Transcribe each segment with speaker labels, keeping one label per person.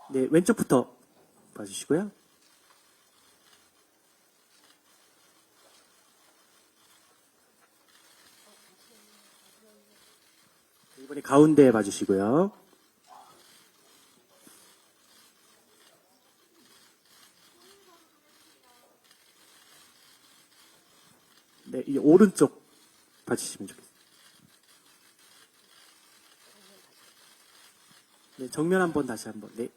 Speaker 1: 네, 왼쪽부터 봐주시고요. 이번에 가운데 봐주시고요. 네, 이 오른쪽 봐주시면 좋겠습니다. 네, 정면 한번 다시 한번. 네.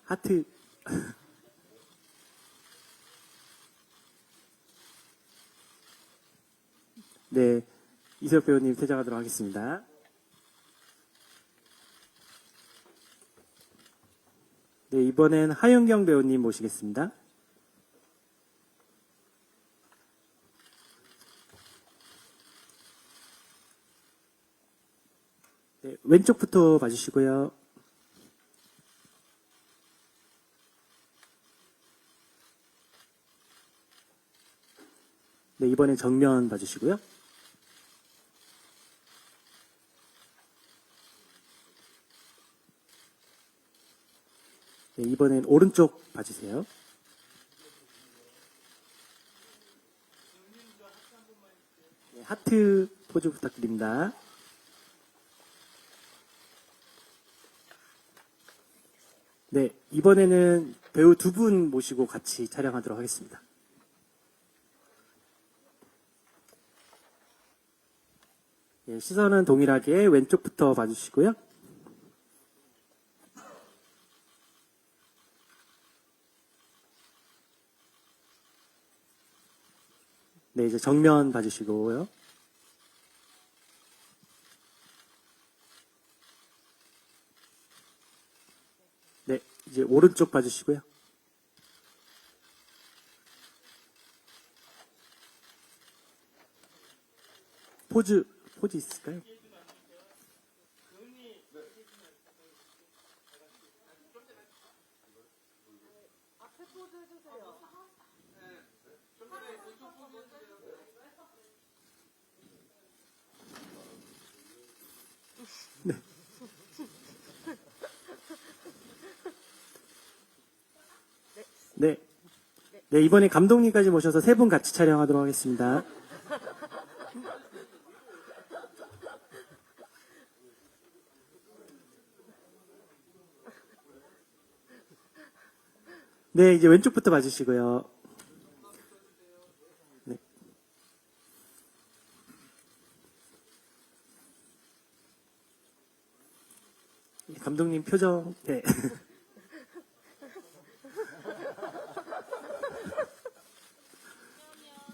Speaker 1: 하트. 네, 이세혁 배우님 퇴장하도록 하겠습니다. 네, 이번엔 하윤경 배우님 모시겠습니다. 네, 왼쪽부터 봐주시고요. 네, 이번엔 정면 봐주시고요. 네, 이번엔 오른쪽 봐주세요. 네, 하트 포즈 부탁드립니다. 네, 이번에는 배우 두 분 모시고 같이 촬영하도록 하겠습니다. 네, 시선은 동일하게 왼쪽부터 봐주시고요. 네, 이제 정면 봐주시고요. 네, 이제 오른쪽 봐주시고요. 포즈 있을까요? 네. 네. 네, 이번에 감독님까지 모셔서 세 분 같이 촬영하도록 하겠습니다. 네, 이제 왼쪽부터 봐주시고요. 네. 감독님 표정, 네.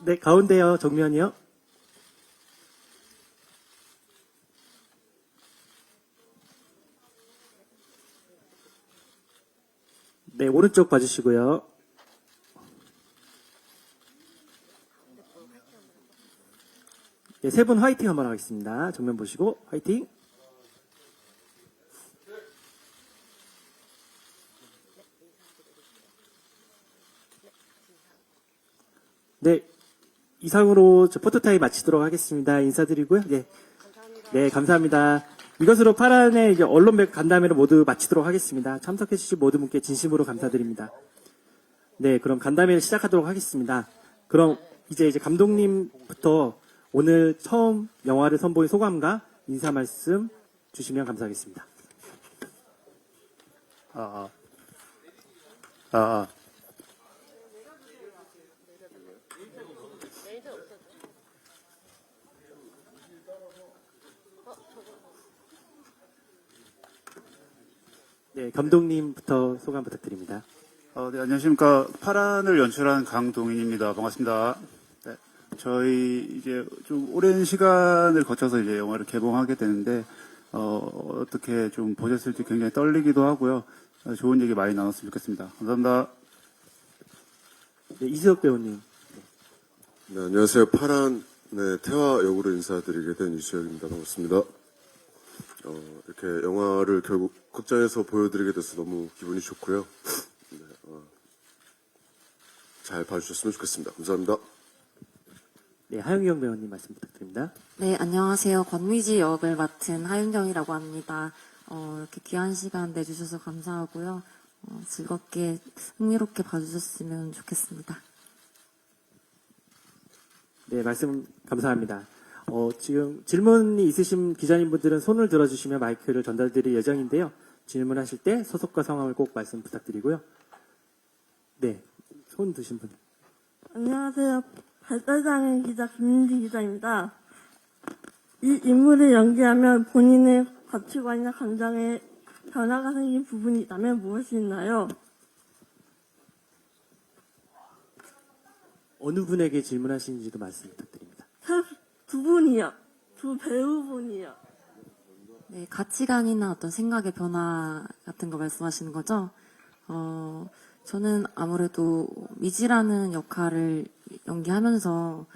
Speaker 1: 네, 가운데요, 정면이요. 네, 오른쪽 봐주시고요. 네, 세 분 화이팅 한번 하겠습니다. 정면 보시고 화이팅. 네, 이상으로 저 포토타임 마치도록 하겠습니다. 인사드리고요. 네, 네, 감사합니다. 이것으로 파란의 이제 언론백 간담회를 모두 마치도록 하겠습니다. 참석해주신 모든 분께 진심으로 감사드립니다. 네, 그럼 간담회를 시작하도록 하겠습니다. 그럼 이제 감독님부터 오늘 처음 영화를 선보인 소감과 인사 말씀 주시면 감사하겠습니다. 네, 감독님부터 소감 부탁드립니다.
Speaker 2: 네, 안녕하십니까. 파란을 연출한 강동인입니다. 반갑습니다. 네, 저희 이제 좀 오랜 시간을 거쳐서 이제 영화를 개봉하게 되는데, 어떻게 좀 보셨을지 굉장히 떨리기도 하고요. 좋은 얘기 많이 나눴으면 좋겠습니다. 감사합니다.
Speaker 1: 네, 이수혁 배우님.
Speaker 3: 네, 안녕하세요. 파란 태화 역으로 인사드리게 된 이수혁입니다. 반갑습니다. 이렇게 영화를 결국 극장에서 보여드리게 돼서 너무 기분이 좋고요. 네, 잘 봐주셨으면 좋겠습니다. 감사합니다.
Speaker 1: 네, 하윤경 배우님 말씀 부탁드립니다.
Speaker 4: 네, 안녕하세요. 권미지 역을 맡은 하윤경이라고 합니다. 이렇게 귀한 시간 내주셔서 감사하고요. 즐겁게, 흥미롭게 봐주셨으면 좋겠습니다.
Speaker 1: 네, 말씀 감사합니다. 지금 질문이 있으신 기자님분들은 손을 들어주시면 마이크를 전달드릴 예정인데요. 질문하실 때 소속과 성함을 꼭 말씀 부탁드리고요. 네, 손 드신 분.
Speaker 5: 안녕하세요. 발달장애 기자 김민지 기자입니다. 이 인물을 연기하면 본인의 가치관이나 감정에 변화가 생긴 부분이 있다면 무엇이 있나요?
Speaker 1: 어느 분에게 질문하시는지도 말씀 부탁드립니다.
Speaker 5: 두 분이요. 두 배우분이요.
Speaker 4: 네, 가치관이나 어떤 생각의 변화 같은 거 말씀하시는 거죠? 저는 아무래도 미지라는 역할을 연기하면서,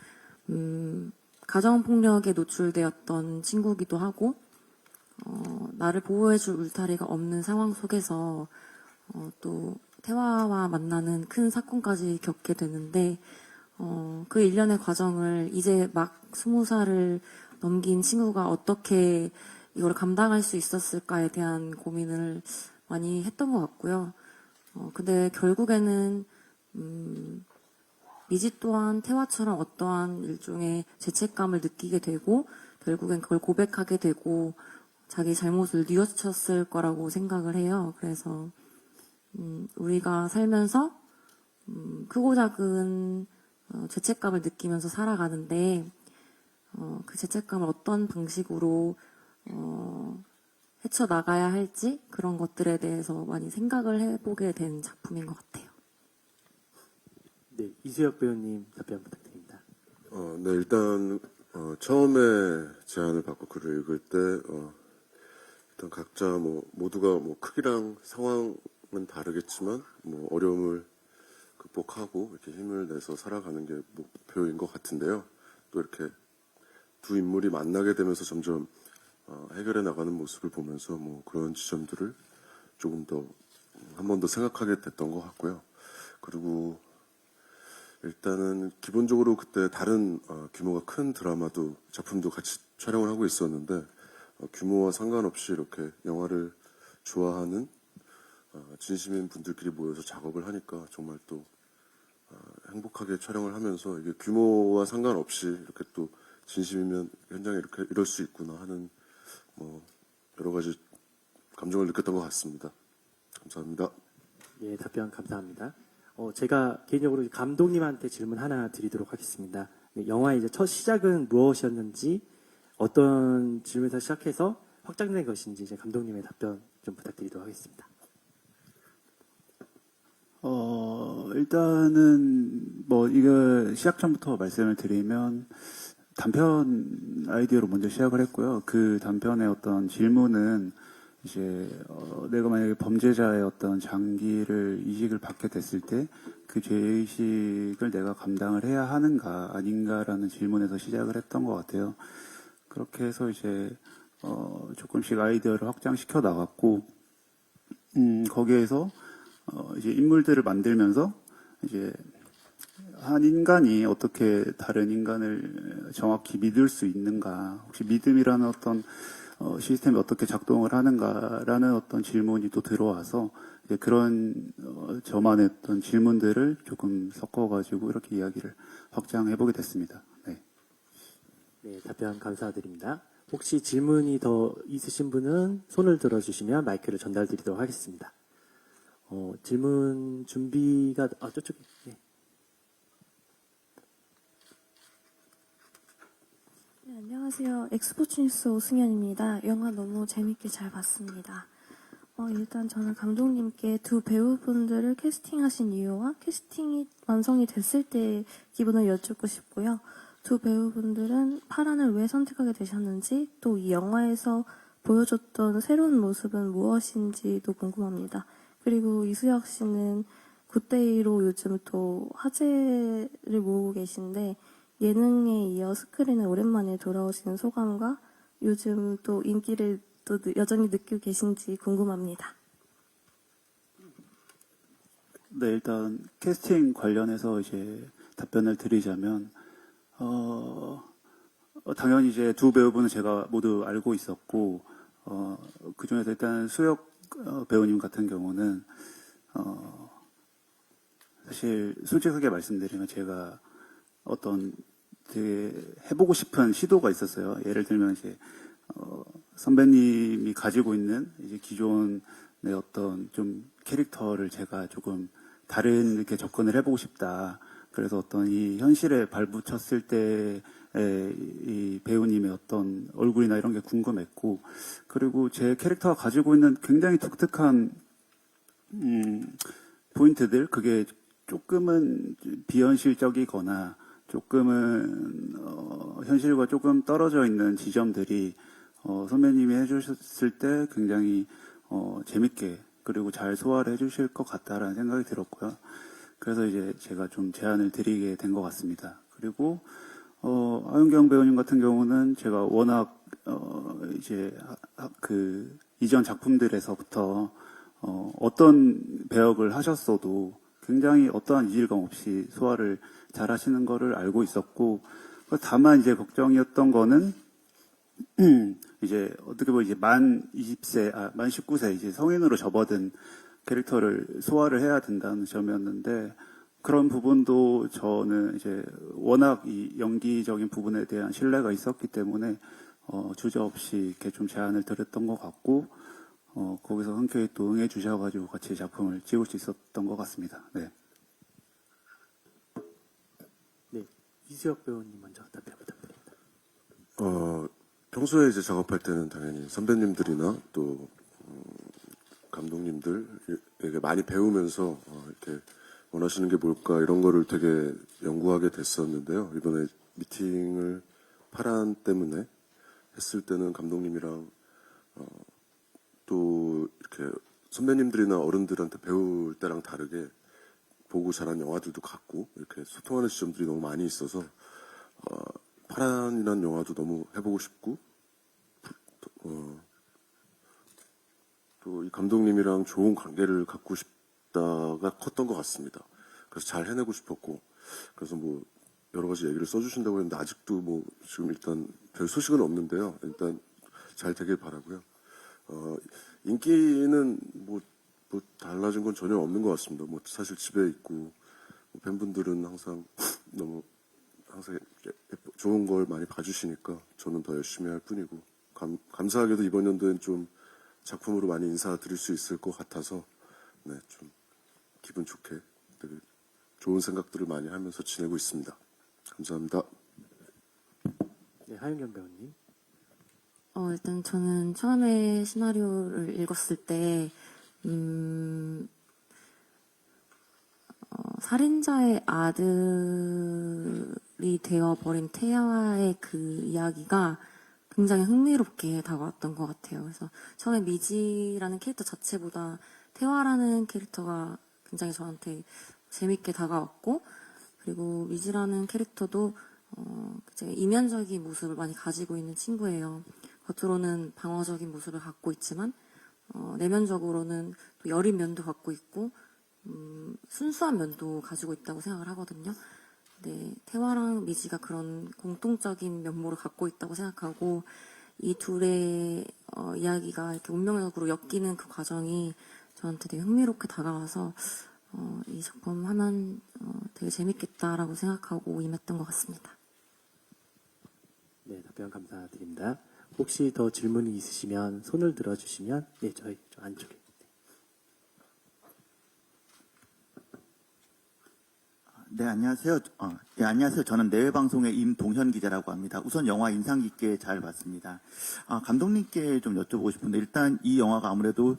Speaker 4: 가정폭력에 노출되었던 친구기도 하고, 나를 보호해줄 울타리가 없는 상황 속에서, 또, 태화와 만나는 큰 사건까지 겪게 되는데, 그 일련의 과정을 이제 막 20살을 넘긴 친구가 어떻게 이걸 감당할 수 있었을까에 대한 고민을 많이 했던 것 같고요. 근데 결국에는, 미지 또한 태화처럼 어떠한 일종의 죄책감을 느끼게 되고, 결국엔 그걸 고백하게 되고, 자기 잘못을 뉘우쳤을 거라고 생각을 해요. 그래서, 우리가 살면서, 크고 작은 죄책감을 느끼면서 살아가는데, 그 죄책감을 어떤 방식으로, 헤쳐나가야 할지 그런 것들에 대해서 많이 생각을 해보게 된 작품인 것 같아요.
Speaker 1: 네, 이수혁 배우님 답변 부탁드립니다.
Speaker 3: 네, 일단, 처음에 제안을 받고 글을 읽을 때, 일단 각자 모두가 크기랑 상황은 다르겠지만, 어려움을 극복하고 이렇게 힘을 내서 살아가는 게 목표인 것 같은데요. 또 이렇게 두 인물이 만나게 되면서 점점 해결해 나가는 모습을 보면서 그런 지점들을 조금 더 한 번 더 생각하게 됐던 것 같고요. 그리고 일단은 기본적으로 그때 다른 규모가 큰 드라마도 작품도 같이 촬영을 하고 있었는데 규모와 상관없이 이렇게 영화를 좋아하는 진심인 분들끼리 모여서 작업을 하니까 정말 또 행복하게 촬영을 하면서 이게 규모와 상관없이 이렇게 또 진심이면 현장에 이렇게 이럴 수 있구나 하는 여러 가지 감정을 느꼈던 것 같습니다. 감사합니다.
Speaker 1: 예, 답변 감사합니다. 제가 개인적으로 감독님한테 질문 하나 드리도록 하겠습니다. 네, 영화의 이제 첫 시작은 무엇이었는지, 어떤 질문에서 시작해서 확장된 것인지 이제 감독님의 답변 좀 부탁드리도록 하겠습니다.
Speaker 2: 일단은 이거 시작 전부터 말씀을 드리면 단편 아이디어로 먼저 시작을 했고요. 그 단편의 어떤 질문은 이제 내가 만약에 범죄자의 어떤 장기를 이식을 받게 됐을 때 그 죄의식을 내가 감당을 해야 하는가 아닌가라는 질문에서 시작을 했던 것 같아요. 그렇게 해서 이제 조금씩 아이디어를 확장시켜 나갔고 거기에서 이제 인물들을 만들면서 이제 한 인간이 어떻게 다른 인간을 정확히 믿을 수 있는가, 혹시 믿음이라는 어떤 시스템이 어떻게 작동을 하는가라는 어떤 질문이 또 들어와서 이제 그런 저만의 어떤 질문들을 조금 섞어가지고 이렇게 이야기를 확장해보게 됐습니다. 네.
Speaker 1: 네, 답변 감사드립니다. 혹시 질문이 더 있으신 분은 손을 들어주시면 마이크를 전달드리도록 하겠습니다. 질문 준비가 저쪽에. 네.
Speaker 5: 네, 안녕하세요. 엑스포츠 뉴스 오승현입니다. 영화 너무 재밌게 잘 봤습니다. 일단 저는 감독님께 두 배우분들을 캐스팅하신 이유와 캐스팅이 완성이 됐을 때 기분을 여쭙고 싶고요. 두 배우분들은 파란을 왜 선택하게 되셨는지, 또 이 영화에서 보여줬던 새로운 모습은 무엇인지도 궁금합니다. 그리고 이수혁 씨는 굿데이로 요즘 또 화제를 모으고 계신데 예능에 이어 스크린에 오랜만에 돌아오시는 소감과 요즘 또 인기를 또 여전히 느끼고 계신지 궁금합니다.
Speaker 2: 네, 일단 캐스팅 관련해서 이제 답변을 드리자면 당연히 이제 두 배우분은 제가 모두 알고 있었고 그중에서 일단 수혁 배우님 같은 경우는 사실 솔직하게 말씀드리면 제가 어떤 되게 해보고 싶은 시도가 있었어요. 예를 들면 이제 선배님이 가지고 있는 이제 기존의 어떤 좀 캐릭터를 제가 조금 다른 이렇게 접근을 해보고 싶다. 그래서 어떤 이 현실에 발붙였을 때의 이 배우님의 어떤 얼굴이나 이런 게 궁금했고, 그리고 제 캐릭터가 가지고 있는 굉장히 독특한 포인트들, 그게 조금은 비현실적이거나 조금은 현실과 조금 떨어져 있는 지점들이 선배님이 해주셨을 때 굉장히 재밌게 그리고 잘 소화를 해주실 것 같다라는 생각이 들었고요. 그래서 이제 제가 좀 제안을 드리게 된 것 같습니다. 그리고 하윤경 배우님 같은 경우는 제가 워낙 이제 그 이전 작품들에서부터 어떤 배역을 하셨어도 굉장히 어떠한 이질감 없이 소화를 잘 하시는 거를 알고 있었고, 다만 이제 걱정이었던 거는 이제 어떻게 보면 이제 만 19세 이제 성인으로 접어든 캐릭터를 소화를 해야 된다는 점이었는데, 그런 부분도 저는 이제 워낙 이 연기적인 부분에 대한 신뢰가 있었기 때문에 주저없이 이렇게 좀 제안을 드렸던 것 같고, 거기서 흔쾌히 또 응해 주셔가지고 같이 작품을 찍을 수 있었던 것 같습니다. 네.
Speaker 1: 네, 이수혁 배우님 먼저 답변 부탁드립니다.
Speaker 3: 평소에 이제 작업할 때는 당연히 선배님들이나 또 감독님들에게 많이 배우면서 이렇게 원하시는 게 뭘까 이런 거를 되게 연구하게 됐었는데요. 이번에 미팅을 파란 때문에 했을 때는 감독님이랑 또 이렇게 선배님들이나 어른들한테 배울 때랑 다르게 보고 자란 영화들도 같고 이렇게 소통하는 지점들이 너무 많이 있어서 파란이라는 영화도 너무 해보고 싶고 또 이 감독님이랑 좋은 관계를 갖고 싶다가 컸던 것 같습니다. 그래서 잘 해내고 싶었고, 그래서 뭐 여러 가지 얘기를 써주신다고 했는데 아직도 뭐 지금 일단 별 소식은 없는데요. 일단 잘 되길 바라고요. 인기는 뭐 달라진 건 전혀 없는 것 같습니다. 뭐 사실 집에 있고 뭐 팬분들은 항상 너무 항상 좋은 걸 많이 봐주시니까 저는 더 열심히 할 뿐이고, 감사하게도 이번 연도엔 좀 작품으로 많이 인사드릴 수 있을 것 같아서 네, 좀 기분 좋게 되게 좋은 생각들을 많이 하면서 지내고 있습니다. 감사합니다.
Speaker 1: 네, 하윤경 배우님.
Speaker 4: 일단 저는 처음에 시나리오를 읽었을 때, 살인자의 아들이 되어버린 태아의 그 이야기가 굉장히 흥미롭게 다가왔던 것 같아요. 그래서 처음에 미지라는 캐릭터 자체보다 태화라는 캐릭터가 굉장히 저한테 재밌게 다가왔고, 그리고 미지라는 캐릭터도 이제 이면적인 모습을 많이 가지고 있는 친구예요. 겉으로는 방어적인 모습을 갖고 있지만 내면적으로는 또 여린 면도 갖고 있고 순수한 면도 가지고 있다고 생각을 하거든요. 네, 태화랑 미지가 그런 공통적인 면모를 갖고 있다고 생각하고, 이 둘의 이야기가 이렇게 운명적으로 엮이는 그 과정이 저한테 되게 흥미롭게 다가와서 이 작품 하면 되게 재밌겠다라고 생각하고 임했던 것 같습니다.
Speaker 1: 네, 답변 감사드립니다. 혹시 더 질문이 있으시면 손을 들어주시면, 네, 저희 저 안쪽에.
Speaker 6: 네, 안녕하세요. 네, 안녕하세요. 저는 내외방송의 임동현 기자라고 합니다. 우선 영화 인상 깊게 잘 봤습니다. 감독님께 좀 여쭤보고 싶은데, 일단 이 영화가 아무래도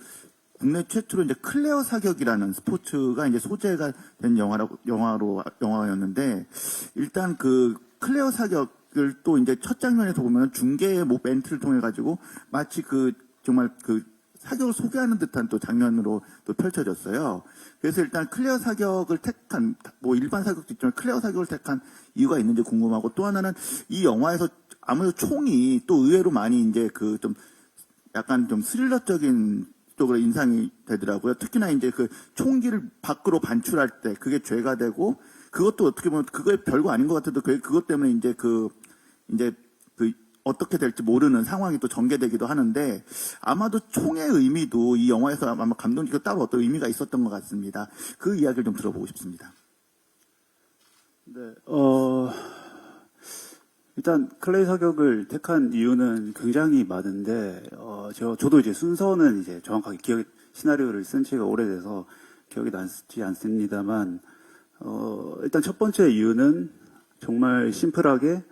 Speaker 6: 국내 최초로 이제 클레어 사격이라는 스포츠가 이제 소재가 된 영화였는데, 일단 그 클레어 사격을 또 이제 첫 장면에서 보면 중계의 뭐 멘트를 통해 가지고 마치 그 정말 그 사격을 소개하는 듯한 또 장면으로 또 펼쳐졌어요. 그래서 일단 클레어 사격을 택한, 뭐 일반 사격도 있지만 클레어 사격을 택한 이유가 있는지 궁금하고, 또 하나는 이 영화에서 아무래도 총이 또 의외로 많이 이제 그 좀 약간 좀 스릴러적인 쪽으로 인상이 되더라고요. 특히나 이제 그 총기를 밖으로 반출할 때 그게 죄가 되고, 그것도 어떻게 보면 그거에 별거 아닌 것 같아도 그것 때문에 이제 그 어떻게 될지 모르는 상황이 또 전개되기도 하는데 아마도 총의 의미도 이 영화에서 아마 감독님께 따로 어떤 의미가 있었던 것 같습니다. 그 이야기를 좀 들어보고 싶습니다.
Speaker 2: 네, 일단 클레이 사격을 택한 이유는 굉장히 많은데, 저도 이제 순서는 이제 정확하게 시나리오를 쓴 지가 오래돼서 기억이 나지 않습니다만, 일단 첫 번째 이유는 정말 심플하게,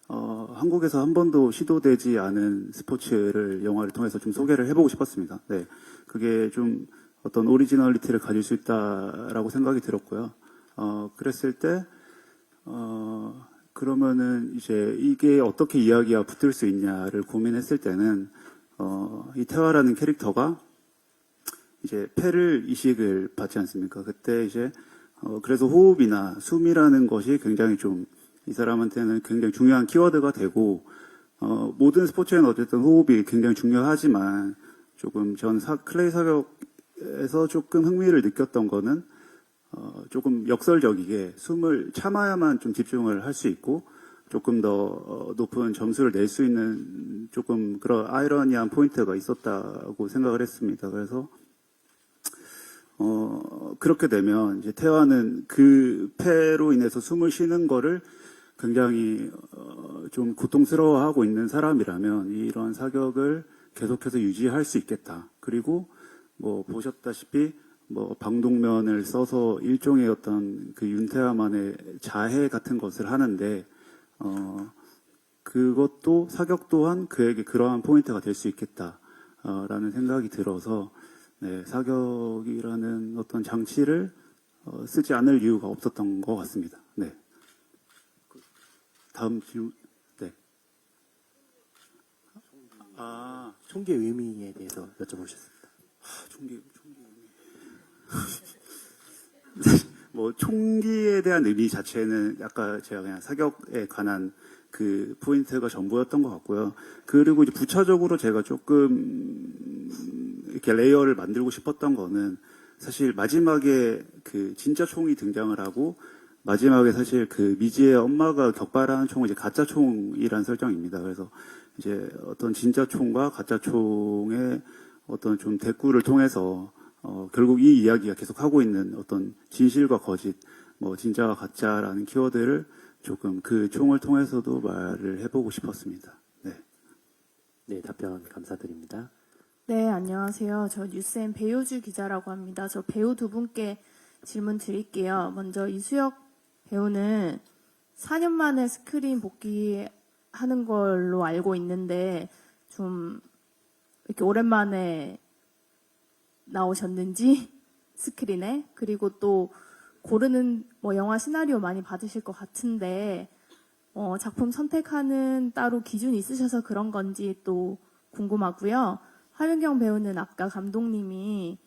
Speaker 2: 한국에서 한 번도 시도되지 않은 스포츠를 영화를 통해서 좀 소개를 해보고 싶었습니다. 네. 그게 좀 어떤 오리지널리티를 가질 수 있다라고 생각이 들었고요. 그랬을 때, 그러면은 이제 이게 어떻게 이야기가 붙을 수 있냐를 고민했을 때는, 이 태화라는 캐릭터가 이제 폐를 이식을 받지 않습니까? 그때 이제, 그래서 호흡이나 숨이라는 것이 굉장히 좀 이 사람한테는 굉장히 중요한 키워드가 되고, 모든 스포츠에는 어쨌든 호흡이 굉장히 중요하지만, 조금 전 클레이 사격에서 조금 흥미를 느꼈던 거는, 조금 역설적이게 숨을 참아야만 좀 집중을 할 수 있고, 조금 더 높은 점수를 낼 수 있는 조금 그런 아이러니한 포인트가 있었다고 생각을 했습니다. 그래서, 그렇게 되면 이제 태화는 그 폐로 인해서 숨을 쉬는 거를 굉장히 좀 고통스러워하고 있는 사람이라면 이런 사격을 계속해서 유지할 수 있겠다. 그리고 뭐 보셨다시피 뭐 방독면을 써서 일종의 어떤 그 윤태화만의 자해 같은 것을 하는데 그것도 사격 또한 그에게 그러한 포인트가 될 수 있겠다라는 생각이 들어서 네, 사격이라는 어떤 장치를 쓰지 않을 이유가 없었던 것 같습니다. 네. 다음 질문. 네.
Speaker 1: 총기의 의미에 대해서 여쭤보셨습니다.
Speaker 2: 총기 뭐 총기에 대한 의미 자체는 아까 제가 그냥 사격에 관한 그 포인트가 전부였던 것 같고요. 그리고 이제 부차적으로 제가 조금 이렇게 레이어를 만들고 싶었던 거는 사실 마지막에 그 진짜 총이 등장을 하고 마지막에 사실 그 미지의 엄마가 격발하는 총은 이제 가짜 총이라는 설정입니다. 그래서 이제 어떤 진짜 총과 가짜 총의 어떤 좀 대꾸를 통해서 결국 이 이야기가 계속 하고 있는 어떤 진실과 거짓, 뭐 진짜와 가짜라는 키워드를 조금 그 총을 통해서도 말을 해보고 싶었습니다. 네.
Speaker 1: 네, 답변 감사드립니다.
Speaker 5: 네, 안녕하세요. 저 뉴스엔 배우주 기자라고 합니다. 저 배우 두 분께 질문 드릴게요. 먼저 이수혁 배우는 4년 만에 스크린 복귀하는 걸로 알고 있는데 좀 이렇게 오랜만에 나오셨는지 스크린에 그리고 또 고르는 뭐 영화 시나리오 많이 받으실 것 같은데 작품 선택하는 따로 기준이 있으셔서 그런 건지 또 궁금하고요. 하윤경 배우는 아까 감독님이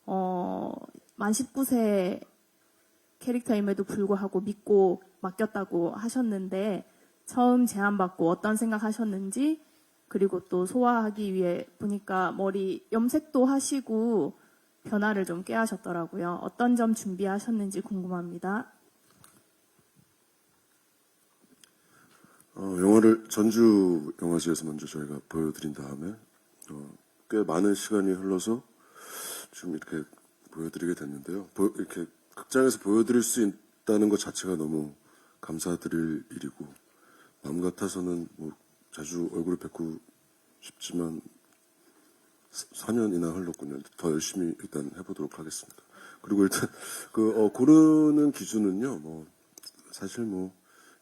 Speaker 5: 만 19세 캐릭터임에도 불구하고 믿고 맡겼다고 하셨는데 처음 제안받고 어떤 생각하셨는지 그리고 또 소화하기 위해 보니까 머리 염색도 하시고 변화를 좀 꾀하셨더라고요. 어떤 점 준비하셨는지 궁금합니다.
Speaker 3: 영화를 전주 영화제에서 먼저 저희가 보여드린 다음에 꽤 많은 시간이 흘러서 지금 이렇게 보여드리게 됐는데요. 이렇게 극장에서 보여드릴 수 있다는 것 자체가 너무 감사드릴 일이고 마음 같아서는 뭐 자주 얼굴을 뵙고 싶지만 4년이나 흘렀군요. 더 열심히 일단 해보도록 하겠습니다. 그리고 일단 고르는 기준은요. 뭐 사실 뭐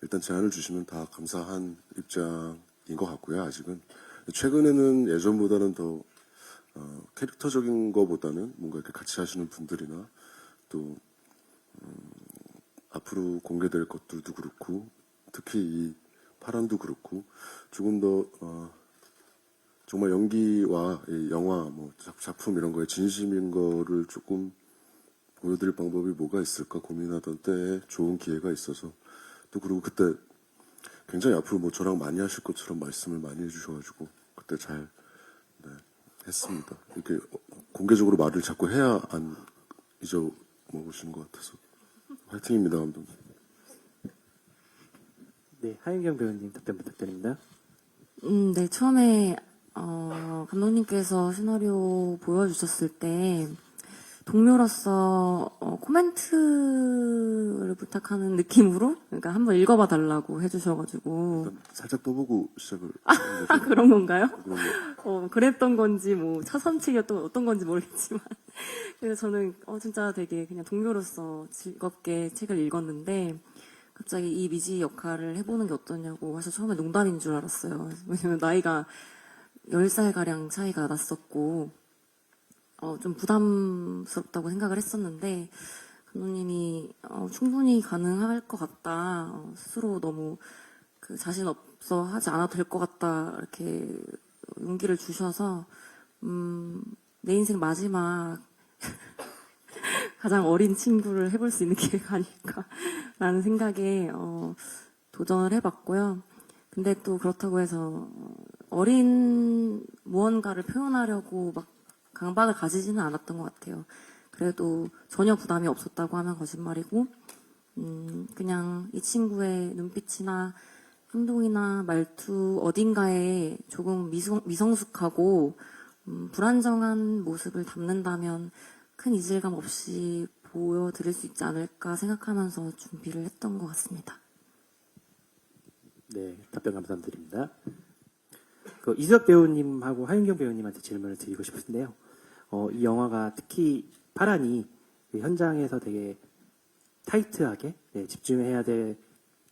Speaker 3: 일단 제안을 주시면 다 감사한 입장인 것 같고요. 아직은 최근에는 예전보다는 더 캐릭터적인 거보다는 뭔가 이렇게 같이 하시는 분들이나 또 앞으로 공개될 것들도 그렇고 특히 이 파란도 그렇고 조금 더 정말 연기와 이 영화 뭐 작품 이런 거에 진심인 거를 조금 보여드릴 방법이 뭐가 있을까 고민하던 때에 좋은 기회가 있어서 또 그리고 그때 굉장히 앞으로 뭐 저랑 많이 하실 것처럼 말씀을 많이 해주셔가지고 그때 잘 했습니다. 이렇게 공개적으로 말을 자꾸 해야 안 잊어먹으시는 것 같아서 화이팅입니다, 감독님.
Speaker 1: 네, 하윤경 배우님 답변 부탁드립니다.
Speaker 4: 네, 처음에, 감독님께서 시나리오 보여주셨을 때, 동료로서, 코멘트를 부탁하는 느낌으로, 그러니까 한번 읽어봐 달라고 해주셔가지고,
Speaker 3: 일단 살짝 떠보고 시작을.
Speaker 4: 아, 그런 건가요?
Speaker 3: 그런
Speaker 4: 그랬던 건지, 뭐, 차선책이었던 어떤 건지 모르겠지만. 그래서 저는, 진짜 되게 그냥 동료로서 즐겁게 책을 읽었는데, 갑자기 이 미지 역할을 해보는 게 어떠냐고 해서 처음에 농담인 줄 알았어요. 왜냐면 나이가 10살가량 차이가 났었고, 좀 부담스럽다고 생각을 했었는데, 감독님이, 충분히 가능할 것 같다. 스스로 너무 그 자신 없어 하지 않아도 될 것 같다. 이렇게 용기를 주셔서, 내 인생 마지막 가장 어린 친구를 해볼 수 있는 기회가 아닐까라는 생각에 도전을 해봤고요. 근데 또 그렇다고 해서 어린 무언가를 표현하려고 막 강박을 가지지는 않았던 것 같아요. 그래도 전혀 부담이 없었다고 하면 거짓말이고 그냥 이 친구의 눈빛이나 행동이나 말투 어딘가에 조금 미성숙하고 불안정한 모습을 담는다면 큰 이질감 없이 보여드릴 수 있지 않을까 생각하면서 준비를 했던 것 같습니다.
Speaker 1: 네, 답변 감사드립니다. 이수혁 배우님하고 하윤경 배우님한테 질문을 드리고 싶은데요. 이 영화가 특히 파란이 그 현장에서 되게 타이트하게 집중해야 될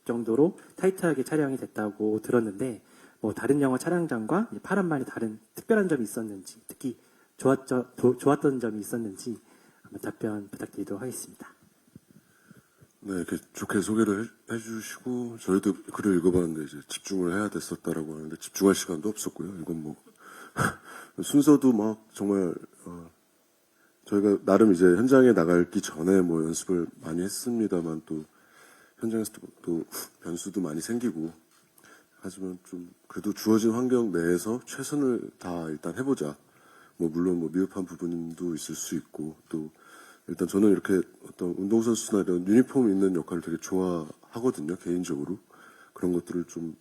Speaker 1: 정도로 타이트하게 촬영이 됐다고 들었는데 뭐 다른 영화 촬영장과 파란만이 다른 특별한 점이 있었는지 특히 좋았던 점이 있었는지 한번 답변 부탁드리도록 하겠습니다.
Speaker 3: 네, 이렇게 좋게 소개를 해주시고 저희도 글을 읽어봤는데 이제 집중을 해야 됐었다라고 하는데 집중할 시간도 없었고요. 이건 뭐 순서도 막 정말 저희가 나름 이제 현장에 나가기 전에 뭐 연습을 많이 했습니다만 또 현장에서 또 변수도 많이 생기고 하지만 좀 그래도 주어진 환경 내에서 최선을 다 일단 해보자. 뭐 물론 뭐 미흡한 부분도 있을 수 있고 또 일단 저는 이렇게 어떤 운동선수나 이런 유니폼 있는 역할을 되게 좋아하거든요, 개인적으로. 그런 것들을 좀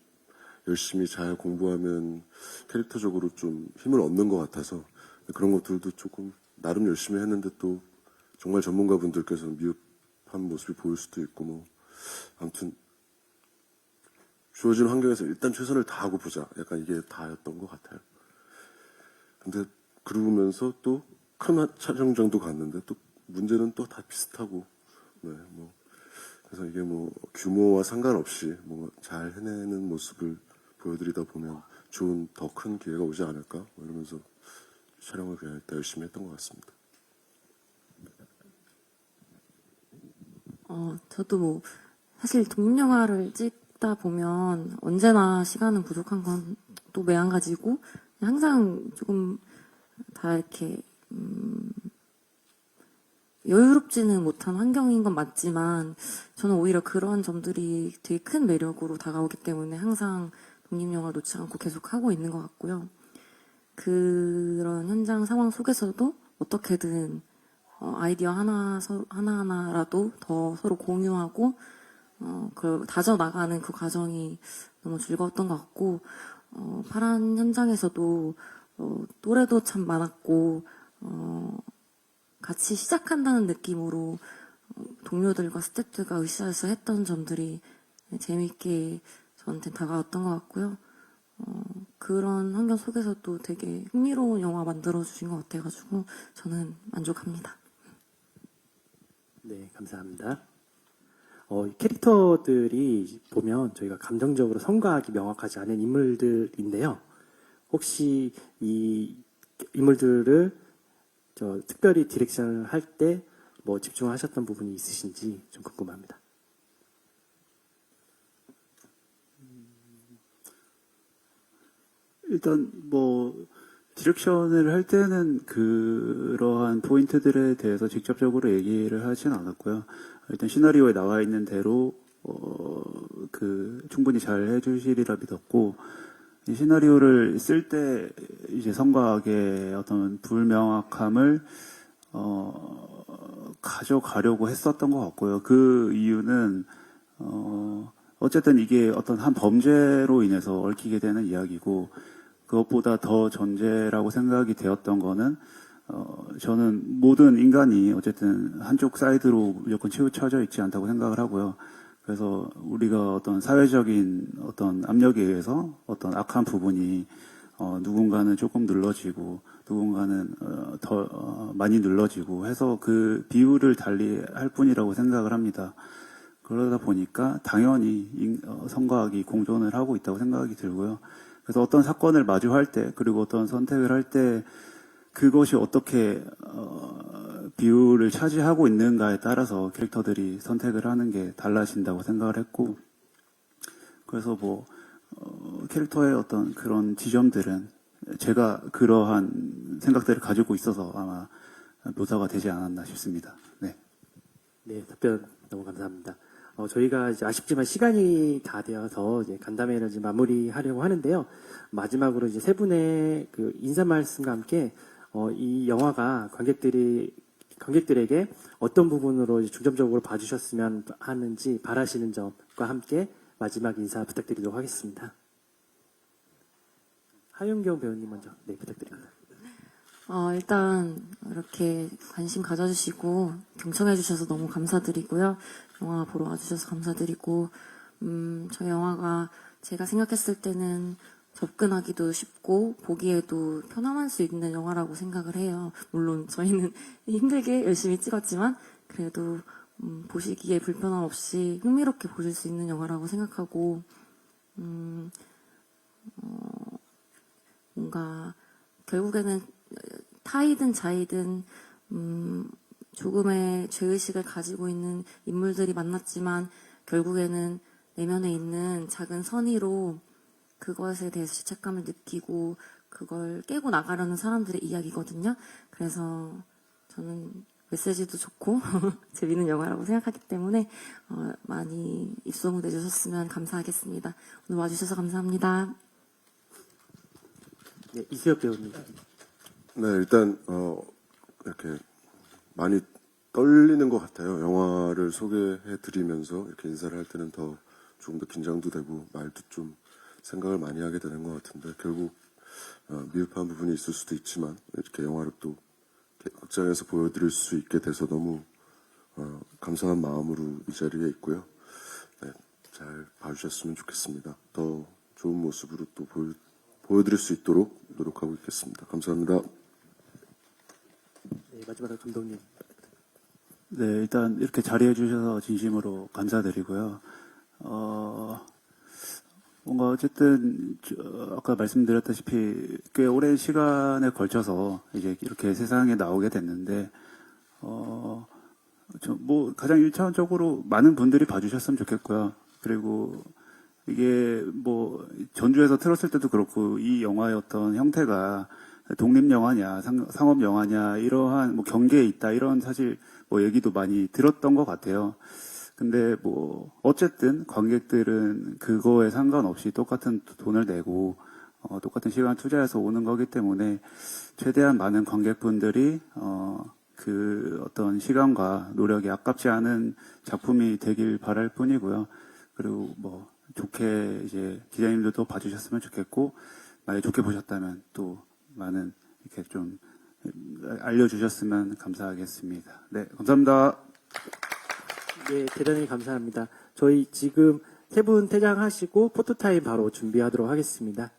Speaker 3: 열심히 잘 공부하면 캐릭터적으로 좀 힘을 얻는 것 같아서 그런 것들도 조금 나름 열심히 했는데 또 정말 전문가분들께서는 미흡한 모습이 보일 수도 있고 뭐 아무튼 주어진 환경에서 일단 최선을 다하고 보자. 약간 이게 다였던 것 같아요. 근데 그러면서 또 큰 촬영장도 갔는데 또 문제는 또 다 비슷하고, 네, 뭐, 그래서 이게 뭐, 규모와 상관없이 뭐, 잘 해내는 모습을 보여드리다 보면 좋은 더 큰 기회가 오지 않을까? 뭐 이러면서 촬영을 그냥 일단 열심히 했던 것 같습니다.
Speaker 4: 저도 뭐, 사실 독립영화를 찍다 보면 언제나 시간은 부족한 건 또 매한가지고, 항상 조금 다 이렇게, 여유롭지는 못한 환경인 건 맞지만 저는 오히려 그런 점들이 되게 큰 매력으로 다가오기 때문에 항상 독립영화 놓지 않고 계속 하고 있는 것 같고요. 그런 현장 상황 속에서도 어떻게든 아이디어 하나하나라도 더 서로 공유하고 그걸 다져나가는 그 과정이 너무 즐거웠던 것 같고 파란 현장에서도 또래도 참 많았고 같이 시작한다는 느낌으로 동료들과 스태프들과 으쌰으쌰 했던 점들이 재미있게 저한테 다가왔던 것 같고요. 그런 환경 속에서도 되게 흥미로운 영화 만들어주신 것 같아가지고 저는 만족합니다.
Speaker 1: 네, 감사합니다. 캐릭터들이 보면 저희가 감정적으로 성과학이 명확하지 않은 인물들인데요. 혹시 이 인물들을 특별히 디렉션을 할 때 뭐 집중하셨던 부분이 있으신지 좀 궁금합니다.
Speaker 2: 일단 뭐 디렉션을 할 때는 그러한 포인트들에 대해서 직접적으로 얘기를 하진 않았고요. 일단 시나리오에 나와 있는 대로 충분히 잘 해주시리라 믿었고 이 시나리오를 쓸 때 이제 성과학의 어떤 불명확함을 가져가려고 했었던 것 같고요. 그 이유는 어쨌든 이게 어떤 한 범죄로 인해서 얽히게 되는 이야기고, 그것보다 더 전제라고 생각이 되었던 거는, 저는 모든 인간이 어쨌든 한쪽 사이드로 무조건 치우쳐져 있지 않다고 생각을 하고요. 그래서 우리가 어떤 사회적인 어떤 압력에 의해서 어떤 악한 부분이 누군가는 조금 눌러지고 누군가는 더 많이 눌러지고 해서 그 비율을 달리 할 뿐이라고 생각을 합니다. 그러다 보니까 당연히 선과 악이 공존을 하고 있다고 생각이 들고요. 그래서 어떤 사건을 마주할 때 그리고 어떤 선택을 할 때 그것이 어떻게 비율을 차지하고 있는가에 따라서 캐릭터들이 선택을 하는 게 달라진다고 생각을 했고, 그래서 뭐 캐릭터의 어떤 그런 지점들은 제가 그러한 생각들을 가지고 있어서 아마 묘사가 되지 않았나 싶습니다. 네.
Speaker 1: 네, 답변 너무 감사합니다. 저희가 이제 아쉽지만 시간이 다 되어서 이제 간담회를 이제 마무리하려고 하는데요. 마지막으로 이제 세 분의 그 인사 말씀과 함께 이 영화가 관객들에게 어떤 부분으로 이제 중점적으로 봐주셨으면 하는지 바라시는 점과 함께 마지막 인사 부탁드리도록 하겠습니다. 하윤경 배우님 먼저 네 부탁드립니다.
Speaker 4: 일단 이렇게 관심 가져주시고 경청해주셔서 너무 감사드리고요. 영화 보러 와주셔서 감사드리고, 저 영화가 제가 생각했을 때는 접근하기도 쉽고 보기에도 편안할 수 있는 영화라고 생각을 해요. 물론 저희는 힘들게 열심히 찍었지만 그래도 보시기에 불편함 없이 흥미롭게 보실 수 있는 영화라고 생각하고, 뭔가 결국에는 타이든 자이든 조금의 죄의식을 가지고 있는 인물들이 만났지만 결국에는 내면에 있는 작은 선의로 그것에 대해서 죄책감을 느끼고 그걸 깨고 나가려는 사람들의 이야기거든요. 그래서 저는 메시지도 좋고 재밌는 영화라고 생각하기 때문에 많이 입소문 내주셨으면 감사하겠습니다. 오늘 와주셔서 감사합니다.
Speaker 1: 네, 이수혁 배우님.
Speaker 3: 네, 일단 이렇게 많이 떨리는 것 같아요. 영화를 소개해드리면서 이렇게 인사를 할 때는 더 조금 더 긴장도 되고 말도 좀 생각을 많이 하게 되는 것 같은데, 결국 미흡한 부분이 있을 수도 있지만 이렇게 영화를 또 극장에서 보여드릴 수 있게 돼서 너무 감사한 마음으로 이 자리에 있고요. 네, 잘 봐주셨으면 좋겠습니다. 더 좋은 모습으로 또 보여드릴 수 있도록 노력하고 있겠습니다. 감사합니다.
Speaker 1: 네, 마지막으로 감독님.
Speaker 2: 네, 일단 이렇게 자리해 주셔서 진심으로 감사드리고요. 뭔가 어쨌든 아까 말씀드렸다시피 꽤 오랜 시간에 걸쳐서 이제 이렇게 세상에 나오게 됐는데 뭐 가장 1차원적으로 많은 분들이 봐주셨으면 좋겠고요. 그리고 이게 뭐 전주에서 틀었을 때도 그렇고 이 영화의 어떤 형태가 독립 영화냐 상업 영화냐 이러한 뭐 경계에 있다 이런 사실 뭐 얘기도 많이 들었던 것 같아요. 근데 뭐 어쨌든 관객들은 그거에 상관없이 똑같은 돈을 내고 똑같은 시간 투자해서 오는 거기 때문에 최대한 많은 관객분들이 그 어떤 시간과 노력이 아깝지 않은 작품이 되길 바랄 뿐이고요. 그리고 뭐 좋게 이제 기자님들도 봐주셨으면 좋겠고, 만약에 좋게 보셨다면 또 많은 이렇게 좀 알려주셨으면 감사하겠습니다. 네, 감사합니다.
Speaker 1: 네, 대단히 감사합니다. 저희 지금 세 분 퇴장하시고 포토타임 바로 준비하도록 하겠습니다.